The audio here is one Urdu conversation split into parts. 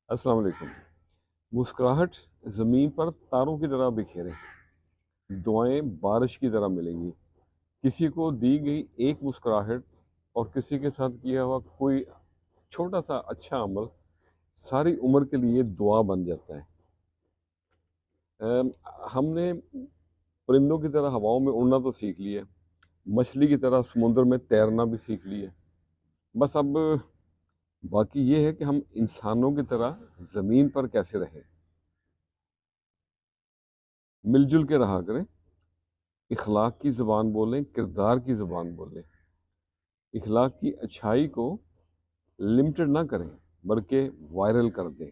السلام علیکم۔ مسکراہٹ زمین پر تاروں کی طرح بکھیرے، دعائیں بارش کی طرح ملیں گی۔ کسی کو دی گئی ایک مسکراہٹ اور کسی کے ساتھ کیا ہوا کوئی چھوٹا سا اچھا عمل ساری عمر کے لیے دعا بن جاتا ہے۔ ہم نے پرندوں کی طرح ہواؤں میں اڑنا تو سیکھ لیا، مچھلی کی طرح سمندر میں تیرنا بھی سیکھ لیا، بس اب باقی یہ ہے کہ ہم انسانوں کی طرح زمین پر کیسے رہیں، مل جل کے رہا کریں، اخلاق کی زبان بولیں، کردار کی زبان بولیں، اخلاق کی اچھائی کو لمیٹڈ نہ کریں بلکہ وائرل کر دیں۔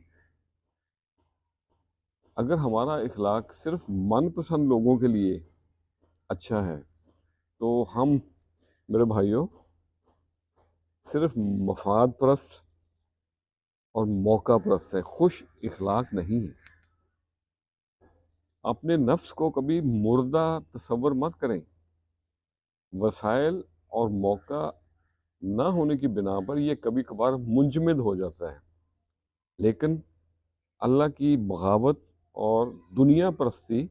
اگر ہمارا اخلاق صرف من پسند لوگوں کے لیے اچھا ہے تو ہم میرے بھائیوں صرف مفاد پرست اور موقع پرست ہے، خوش اخلاق نہیں ہے۔ اپنے نفس کو کبھی مردہ تصور مت کریں۔ وسائل اور موقع نہ ہونے کی بنا پر یہ کبھی کبھار منجمد ہو جاتا ہے، لیکن اللہ کی بغاوت اور دنیا پرستی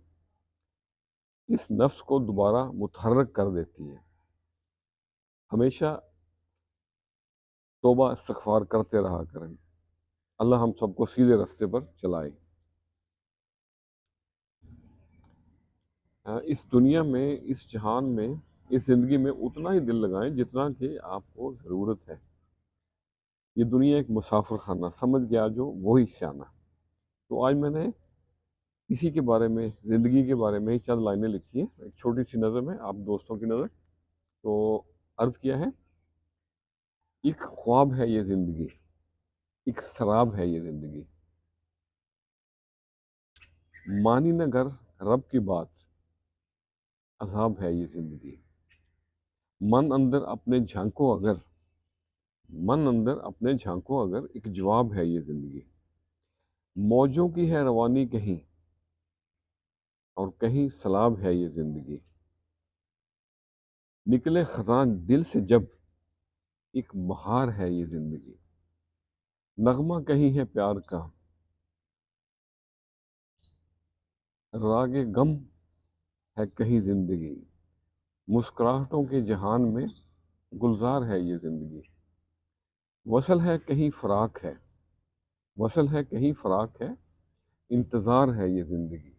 اس نفس کو دوبارہ متحرک کر دیتی ہے۔ ہمیشہ توبہ استغفار کرتے رہا کریں۔ اللہ ہم سب کو سیدھے راستے پر چلائے۔ اس دنیا میں، اس جہان میں، اس زندگی میں اتنا ہی دل لگائیں جتنا کہ آپ کو ضرورت ہے۔ یہ دنیا ایک مسافر خانہ، سمجھ گیا جو وہی سیانہ۔ تو آج میں نے اسی کے بارے میں، زندگی کے بارے میں ہی چند لائنیں لکھی ہیں، ایک چھوٹی سی نظر میں آپ دوستوں کی نظر۔ تو عرض کیا ہے، ایک خواب ہے یہ زندگی، ایک سراب ہے یہ زندگی، مانی نہ گر رب کی بات، عذاب ہے یہ زندگی۔ من اندر اپنے جھانکو اگر، من اندر اپنے جھانکو اگر، ایک جواب ہے یہ زندگی۔ موجوں کی ہے روانی کہیں اور کہیں سیلاب ہے یہ زندگی۔ نکلے خزاں دل سے جب، ایک بہار ہے یہ زندگی۔ نغمہ کہیں ہے پیار کا، راگ غم ہے کہیں زندگی۔ مسکراہٹوں کے جہان میں گلزار ہے یہ زندگی۔ وصل ہے کہیں فراق ہے، وصل ہے کہیں فراق ہے، انتظار ہے یہ زندگی۔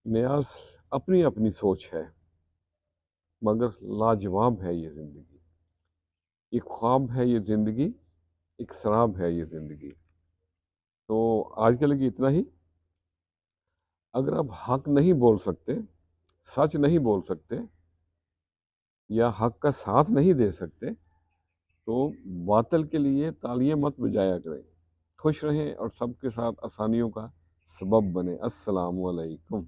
نیاز اپنی اپنی سوچ ہے مگر لاجواب ہے یہ زندگی۔ ایک خواب ہے یہ زندگی، ایک سراب ہے یہ زندگی۔ تو آج کے لیے اتنا ہی۔ اگر آپ حق نہیں بول سکتے، سچ نہیں بول سکتے یا حق کا ساتھ نہیں دے سکتے تو باطل کے لیے تالیاں مت بجایا کریں۔ خوش رہیں اور سب کے ساتھ آسانیوں کا سبب بنیں۔ السلام علیکم۔